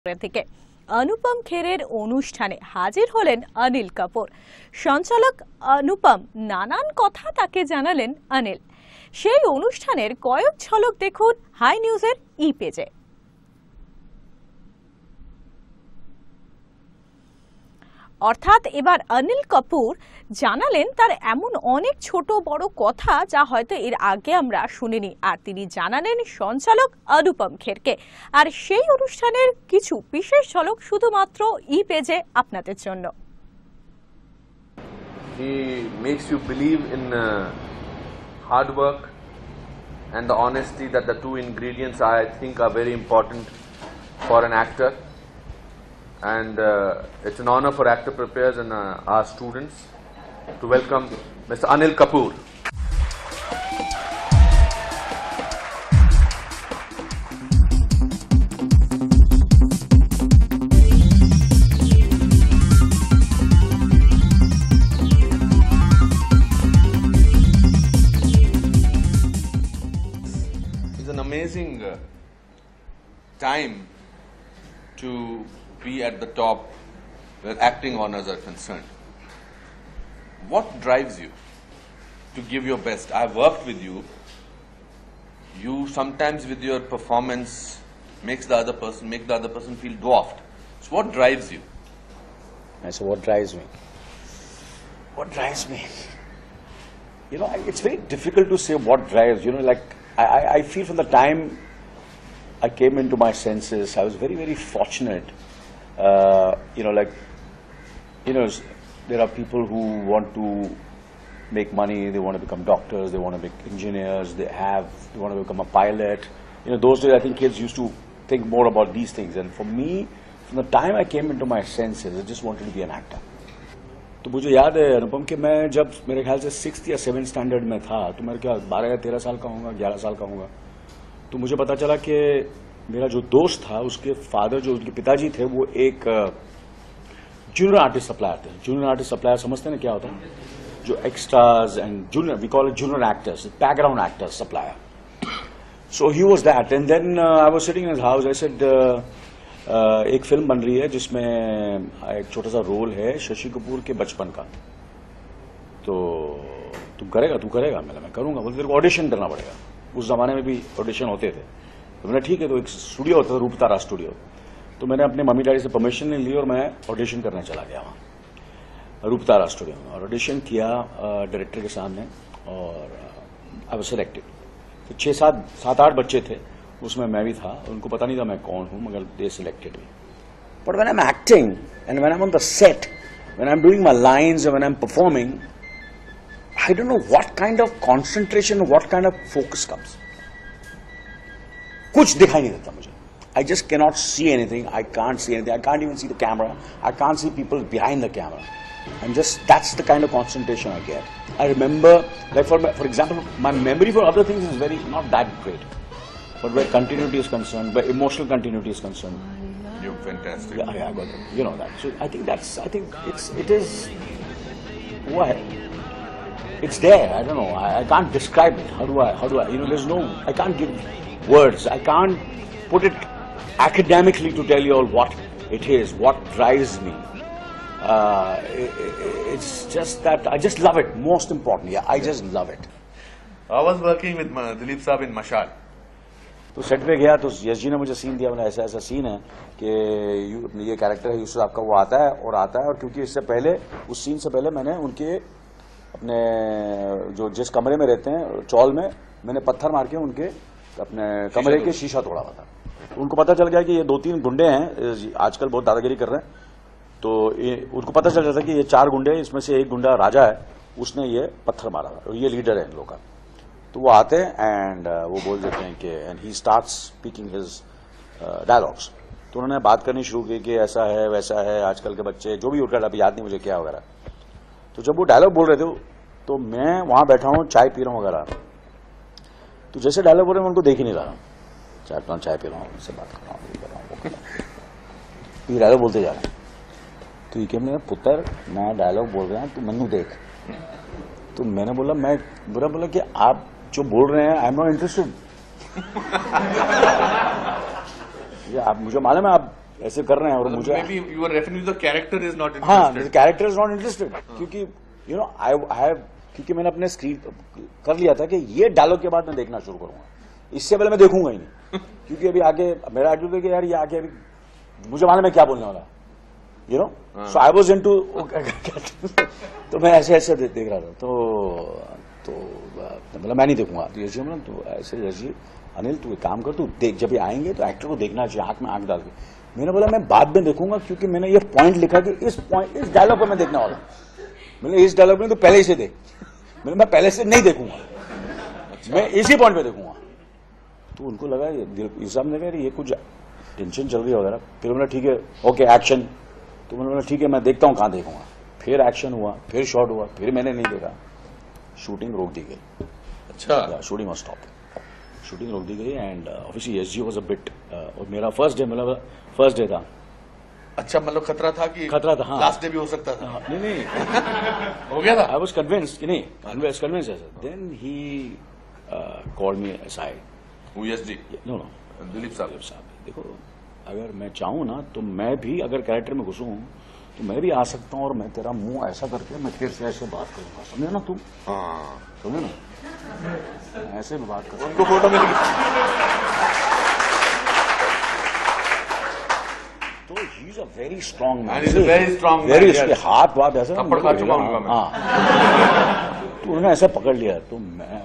থেকে অনুপম খেরের অনুষ্ঠানে হাজির হলেন অনিল কাপুর। সঞ্চালক অনুপম নানান কথা তাকে জানালেন অনিল। সেই অনুষ্ঠানের কয়েক ঝলক দেখুন হাই নিউজের ই পেজে। অর্থাৎ এবার অনিল কাপুর জানালেন তার এমন অনেক ছোট বড় কথা যা হয়তো এর আগে আমরা শুনিনি, আর তিনি জানালেন সঞ্চালক অনুপম খেরকে। আর সেই অনুষ্ঠানের কিছু বিশেষ ঝলক শুধুমাত্র ই পেজে আপনাদের জন্য। He makes you believe in hard work and the honesty, that the two ingredients I think are very important for an actor. And it's an honor for Actor Prepares and our students to welcome Mr. Anil Kapoor. It's an amazing time to be at the top where acting honors are concerned. What drives you to give your best? I've worked with you. You sometimes with your performance make the other person feel dwarfed. So what drives you? So what drives me? What drives me? You know, it's very difficult to say what drives. You know, like I feel from the time I came into my senses, I was very, very fortunate. You know, like, you know, there are people who want to make money, they want to become doctors, they want to become engineers, they want to become a pilot. You know, those days I think kids used to think more about these things. And for me, from the time I came into my senses, I just wanted to be an actor. तो मुझे याद है अनुपम कि मैं जब मेरे ख्याल से 6th या 7th स्टैंडर्ड में था, तो मेरे क्या 12 या 13 साल का होगा, 11 साल का होगा, तो मुझे पता चला कि मेरा जो दोस्त था उसके फादर, जो उनके पिताजी थे, वो एक जूनियर आर्टिस्ट सप्लायर थे। जूनियर आर्टिस्ट सप्लायर समझते हैं ना क्या होता है? जो extras and junior, we call it junior actors, background actors supplier. So he was that, and then I was sitting in his house. I said एक film बन रही है जिसमें एक छोटा सा रोल है शशि कपूर के बचपन का, तो तू करेगा? मैं करूंगा। बोलते तेरे को ऑडिशन करना पड़ेगा। उस जमाने में भी ऑडिशन होते थे। तो मैंने ठीक है, तो एक स्टूडियो होता था रूपतारा स्टूडियो, तो मैंने अपने मम्मी डैडी से परमिशन नहीं ली और मैं ऑडिशन करने चला गया वहाँ रूपतारा स्टूडियो में, और ऑडिशन किया डायरेक्टर के सामने, और आई वाज सिलेक्टेड। तो 7-8 बच्चे थे, उसमें मैं भी था। उनको पता नहीं था मैं कौन हूँ, मगर they selected me. But when I am acting and when I am on the set, when I am doing my lines, when I am performing, I don't know what kind of concentration, what kind of focus comes. कुछ दिखाई नहीं देता मुझे। I just cannot see anything. I can't see anything. I can't even see the camera. I can't see people behind the camera. And just that's the kind of concentration I get. I remember, like for example, my memory for other things is very not that great, but where continuity is concerned, where emotional continuity is concerned, You're fantastic. yeah, I got it. You know that. So I think it is. What? It's there. I don't know. I can't describe it. How do I? You know, there's no. I can't give words. I can't put it academically to tell you all what it is, what drives me. It's just that I just love it. Most importantly, I just love it. I was working with Dilip Saab in Mashal. तो set पे गया तो यश जी ने मुझे scene दिया, बोला ऐसा scene है कि ये कैरेक्टर है यूसुफ आपका, वो आता है और क्योंकि इससे पहले, उस सीन से पहले मैंने उनके अपने जो जिस कमरे में रहते हैं चौल में, मैंने पत्थर मार के उनके अपने कमरे के शीशा तोड़ा हुआ था। उनको पता चल गया कि ये 2-3 गुंडे हैं, आजकल बहुत दादागिरी कर रहे हैं, तो उनको पता चल जाता कि ये 4 गुंडे, इसमें से एक गुंडा राजा है, उसने ये पत्थर मारा था, ये लीडर है इन लोगों का। तो वो आते हैं एंड वो बोल देते हैं कि and he starts speaking his dialogues. तो उन्होंने बात करनी शुरू की कि ऐसा है वैसा है, आजकल के बच्चे जो भी उनका याद नहीं मुझे क्या वगैरह। तो जब वो डायलॉग बोल रहे थे तो मैं वहां बैठा हूँ, चाय पी रहा हूँ वगैरह, तो जैसे डायलॉग बोल रहे हैं मैं उनको देख ही नहीं रहा, चाय पी रहा हूँ, उनसे बात कर रहा हूँ, ये डायलॉग बोलते जा रहे हैं। तो ये मेरा पुत्र, मैं डायलॉग बोल रहा हूँ, तू मनु देख। तो मैंने बोला, मैं बोला कि आप जो बोल रहे हैं आई एम नॉट इंटरेस्टेड। आप मुझे मालूम है आप ऐसे कर रहे हैं और मुझे Maybe you are referring to the character is not हाँ interested. Character is not interested क्योंकि यू नो आई हैव क्योंकि मैंने अपने स्क्रीन कर लिया था कि ये डायलॉग के बाद मैं देखना शुरू करूंगा, इससे पहले मैं देखूंगा ही नहीं क्योंकि अभी आगे मेरा एटीट्यूड है कि यार ये आगे अभी मुझे मालूम है क्या बोलने वाला, you know, so I was into तो मैं ऐसे ऐसे देख रहा था तो मतलब मैं नहीं देखूंगा तो यश जी तो ऐसे यश जी अनिल तू एक काम कर, तू देख जब ये आएंगे तो एक्टर को देखना चाहिए आंख में आंख डाल के। मैंने बोला मैं बाद में देखूंगा क्योंकि मैंने ये पॉइंट लिखा कि इस डायलॉग पर मैं देखने वाला हूं। मैंने इस डायलॉग में तो पहले ही से देख, मैं पहले से नहीं देखूंगा, मैं इसी पॉइंट पे देखूंगा। तो उनको लगा ये साहब ने कहा ये कुछ टेंशन चल रही है वगैरह। फिर मैंने ठीक है ओके एक्शन, तो मैंने बोला ठीक है मैं देखता हूँ कहाँ देखूंगा। फिर एक्शन हुआ, फिर शॉट हुआ, फिर मैंने नहीं देखा, शूटिंग रोक दी गई। अच्छा, शूटिंग वाज स्टॉप, शूटिंग रोक दी गई and obviously SG was a bit और मेरा फर्स्ट डे था। अच्छा मतलब खतरा था कि खतरा था, हाँ। लास्ट डे भी हो सकता था। नहीं हो गया था। आई वाज कन्विंस्ड कि नहीं, कन्विंस्ड ऐसा। Then he called me aside. Who, यशजी? No Dilip साहब। देखो अगर मैं चाहूँ ना तो मैं भी अगर कैरेक्टर में घुसूँ तो मैं भी आ सकता हूँ और मैं तेरा मुंह ऐसा करके मैं फिर से ऐसे बात करूंगा, समझे ना तुम? हाँ, समझे ना, ऐसे भी बात करूंगा। उनको फोटो मिल गई। तो he is a very strong man, And he's a very strong man, very yes. उसके हाथ वाथ ऐसे थप्पड़ खा चुका हूं मैं। हाँ तो उन्होंने ऐसा पकड़ लिया तो मैं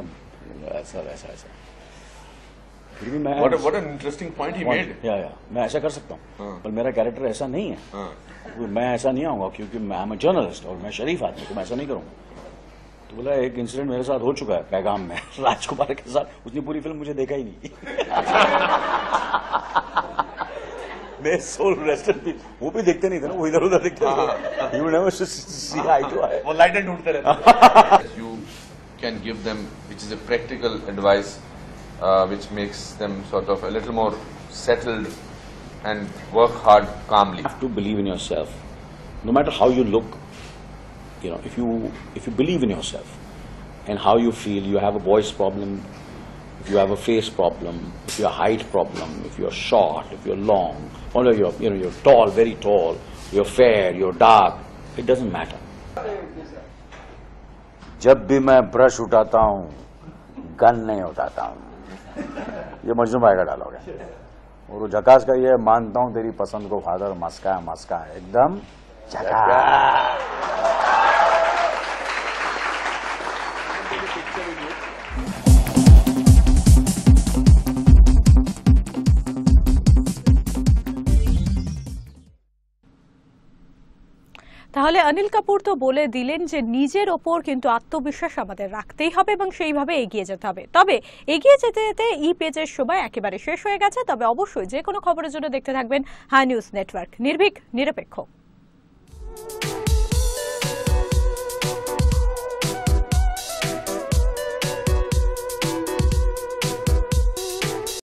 ऐसा वैसा ऐसा फिर भी मैं What an interesting point he made. या मैं ऐसा कर सकता हूँ पर मेरा कैरेक्टर ऐसा नहीं है। हाँ। मैं ऐसा नहीं आऊंगा क्योंकि मैं जर्नलिस्ट और मैं शरीफ आदमी, तो मैं ऐसा नहीं करूंगा। तो बोला एक इंसिडेंट मेरे साथ हो चुका है पैगाम में राजकुमार के साथ, उसने पूरी फिल्म मुझे देखा ही नहीं। मैं सोल रेस्टेड भी वो भी देखते नहीं थे ना, वो इधर उधर देखते थे। You never see eye to eye. वो लाइटें ढूंढते रहते। You can give them, which is a practical advice, which makes them sort of a little more settled and work hard calmly. You have to believe in yourself, no matter how you look. You know, if you believe in yourself and how you feel, you have a voice problem, if you have a face problem, if you have a height problem, if you're short, if you're long, or you're tall, very tall, you're fair, you're dark, it doesn't matter. जब भी मैं brush उठाता हूँ, gun नहीं उठाता हूँ। ये मजनू भाई का डायलॉग है और वो झकास का ये मानता हूँ तेरी पसंद को फादर, मस्का एकदम झकास। তাহলে অনিল কাপুর তো বলে দিলেন যে নিজের ওপর কিন্তু আত্মবিশ্বাস আমাদের রাখতেই হবে এবং সেইভাবে এগিয়ে যেতে হবে। তবে এগিয়ে যেতে যেতে ই পেজের সময় একেবারে শেষ হয়ে গেছে। তবে অবশ্যই যে কোনো খবরের জন্য দেখতে থাকবেন হাই নিউজ নেটওয়ার্ক, নির্ভীক নিরপেক্ষ।